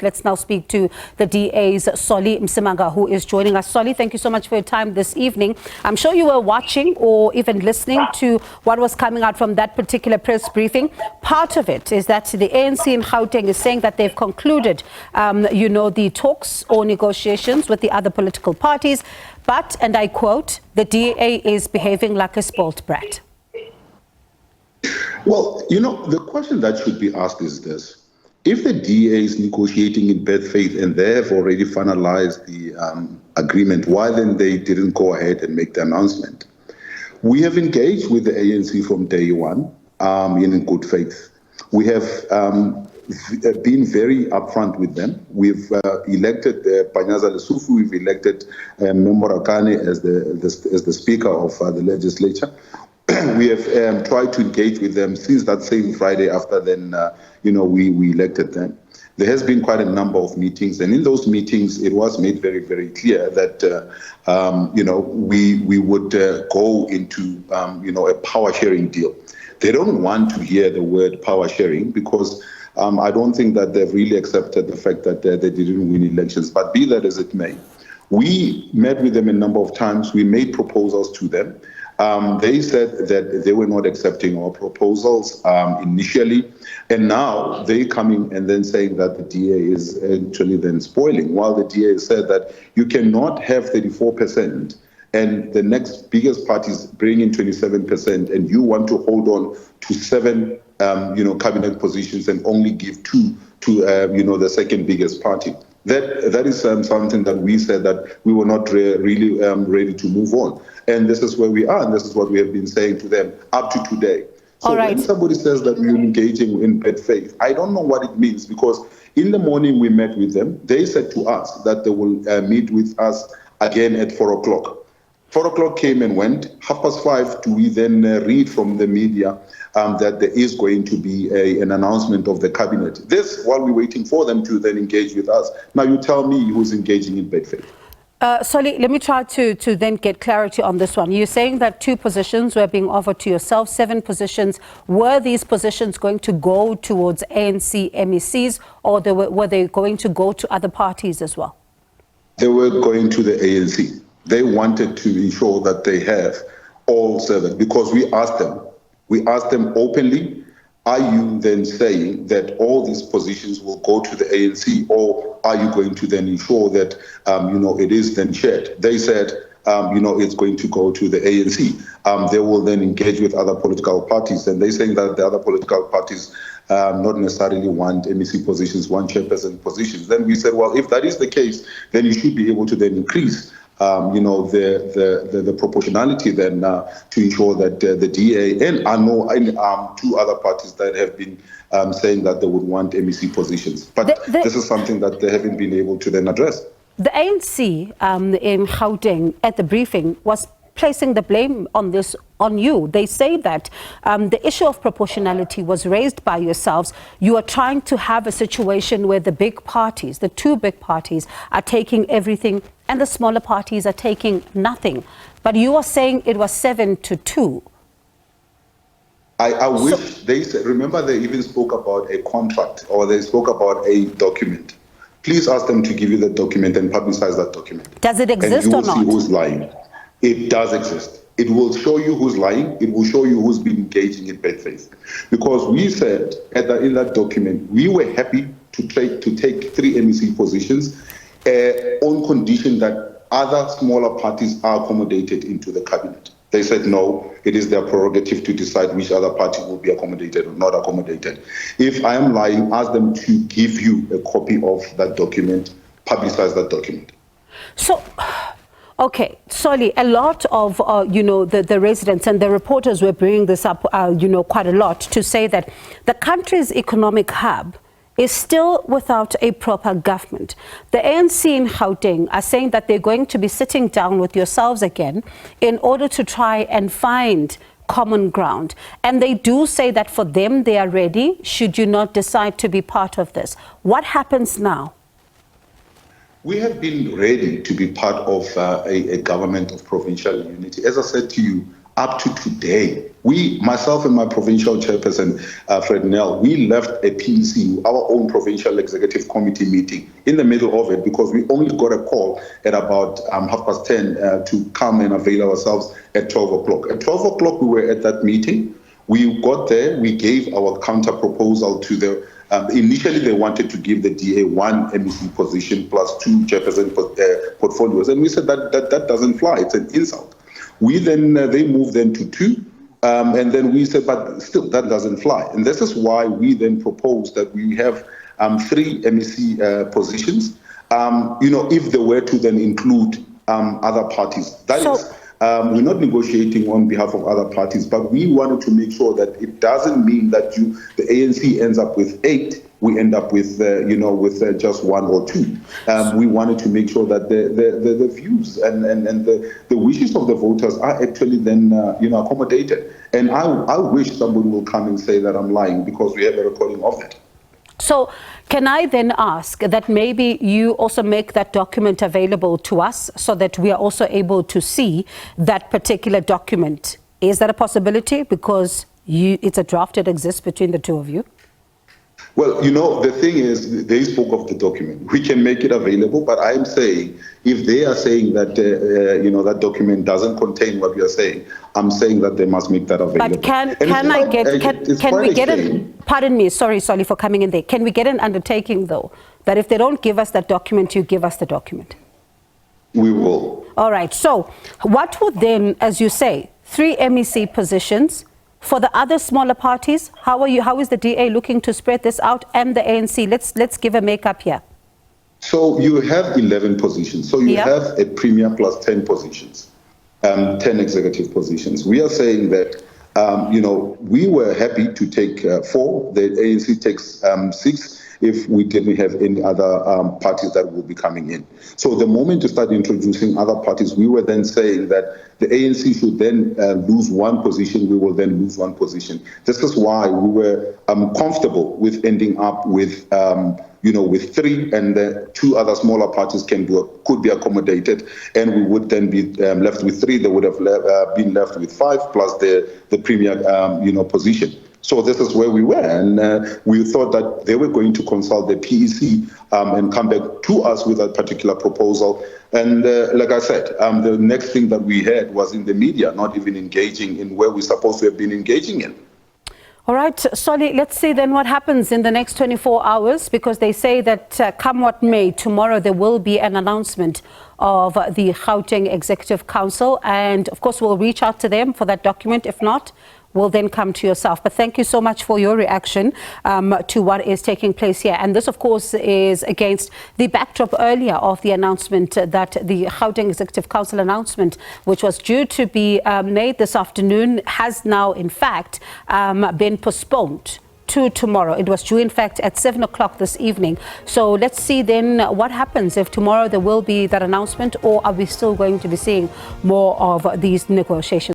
Let's now speak to the DA's Solly Msimanga, who is joining us. Solly, thank you so much for your time this evening. I'm sure you were watching or even listening to what was coming out from that particular press briefing. Part of it is that the ANC in Gauteng is saying that they've concluded, the talks or negotiations with the other political parties. But, and I quote, the DA is behaving like a spoilt brat. Well, the question that should be asked is this. If the DA is negotiating in bad faith and they have already finalized the agreement, why then they didn't go ahead and make the announcement? We have engaged with the ANC from day one in good faith. We have been very upfront with them. We've elected Panyaza Lesotho, we've elected Memorakane as the Speaker of the Legislature. We have tried to engage with them since that same Friday after then, we elected them. There has been quite a number of meetings, and in those meetings, it was made very, very clear that, we would go into, a power sharing deal. They don't want to hear the word power sharing because I don't think that they've really accepted the fact that they didn't win elections, but be that as it may. We met with them a number of times. We made proposals to them. They said that they were not accepting our proposals initially, and now they coming and then saying that the DA is actually then spoiling, while the DA said that you cannot have 34% and the next biggest parties bring in 27%, and you want to hold on to 7 cabinet positions and only give 2 to the second biggest party. That is something that we said that we were not really ready to move on. And this is where we are, and this is what we have been saying to them up to today. So when somebody says that we're engaging in bad faith, I don't know what it means, because in the morning we met with them. They said to us that they will meet with us again at 4 o'clock. 4 o'clock came and went. 5:30, do we then read from the media that there is going to be an announcement of the cabinet? This while we're waiting for them to then engage with us. Now you tell me who's engaging in bad faith. Solly, let me try to then get clarity on this one. You're saying that 2 positions were being offered to yourself, 7 positions. Were these positions going to go towards ANC MECs, or were they going to go to other parties as well? They were going to the ANC. They wanted to ensure that they have all 7, because we asked them openly, are you then saying that all these positions will go to the ANC, or are you going to then ensure that, it is then shared? They said, it's going to go to the ANC. They will then engage with other political parties, and they're saying that the other political parties not necessarily want MEC positions, want chairperson positions. Then we said, well, if that is the case, then you should be able to then increase the proportionality then to ensure that the DA and I know 2 other parties that have been saying that they would want MEC positions. But this is something that they haven't been able to then address. The ANC in Gauteng at the briefing was placing the blame on this on you. They say that the issue of proportionality was raised by yourselves. You are trying to have a situation where the big parties, the 2 big parties, are taking everything and the smaller parties are taking nothing. But you are saying it was 7-2. I wish they said, remember they even spoke about a contract, or they spoke about a document. Please ask them to give you the document and publicize that document. Does it exist or not? And you will see who's lying. It does exist. It will show you who's lying. It will show you who's been engaging in bad faith. Because we said in that document, we were happy to take 3 MEC positions on condition that other smaller parties are accommodated into the cabinet. They said no, it is their prerogative to decide which other party will be accommodated or not accommodated. If I am lying, ask them to give you a copy of that document, publicize that document. So, okay, Solly, a lot of, the residents and the reporters were bringing this up, quite a lot, to say that the country's economic hub is still without a proper government. The ANC in Gauteng are saying that they're going to be sitting down with yourselves again in order to try and find common ground. And they do say that for them, they are ready, should you not decide to be part of this. What happens now? We have been ready to be part of a government of provincial unity. As I said to you, up to today, myself and my provincial chairperson, Fred Nell, we left a PEC, our own provincial executive committee meeting, in the middle of it because we only got a call at about 10:30 to come and avail ourselves at 12 o'clock. At 12 o'clock, we were at that meeting. We got there, we gave our counter proposal to the initially, they wanted to give the DA one MEC position plus 2 chairperson portfolios, and we said that doesn't fly. It's an insult. We then they moved then to 2, and then we said, but still that doesn't fly. And this is why we then proposed that we have 3 MEC positions. If they were to then include other parties, we're not negotiating on behalf of other parties, but we wanted to make sure that it doesn't mean that the ANC ends up with 8, we end up with just 1 or 2. We wanted to make sure that the views and the wishes of the voters are actually then accommodated. And I wish somebody will come and say that I'm lying, because we have a recording of it. So can I then ask that maybe you also make that document available to us so that we are also able to see that particular document? Is that a possibility? Because it's a draft that exists between the two of you. Well, the thing is, they spoke of the document. We can make it available, but I'm saying, if they are saying that, that document doesn't contain what we are saying, I'm saying that they must make that available. But can we get it? Pardon me, sorry, Solly, for coming in there. Can we get an undertaking, though, that if they don't give us that document, you give us the document? We will. All right. So what would then, as you say, 3 MEC positions? For the other smaller parties, how is the DA looking to spread this out, and the ANC? Let's give a makeup here. So you have 11 positions. So you have a premier plus 10 positions, 10 executive positions. We are saying that, we were happy to take 4. The ANC takes 6 if we didn't have any other parties that will be coming in. So the moment you start introducing other parties, we were then saying that the ANC should then lose 1 position, we will then lose 1 position. This is why we were comfortable with ending up with, with 3, and the 2 other smaller parties could be accommodated, and we would then be left with 3. They would have been left with 5 plus the premier, position. So this is where we were, and we thought that they were going to consult the PEC and come back to us with a particular proposal. And like I said, the next thing that we had was in the media, not even engaging in where we're supposed to have been engaging in. All right, Solly, let's see then what happens in the next 24 hours, because they say that come what may, tomorrow there will be an announcement of the Gauteng Executive Council. And of course, we'll reach out to them for that document. If not, we'll then come to yourself. But thank you so much for your reaction to what is taking place here. And this, of course, is against the backdrop earlier of the announcement that the Gauteng Executive Council announcement, which was due to be made this afternoon, has now, in fact, been postponed to tomorrow. It was due, in fact, at 7 o'clock this evening. So let's see then what happens, if tomorrow there will be that announcement, or are we still going to be seeing more of these negotiations?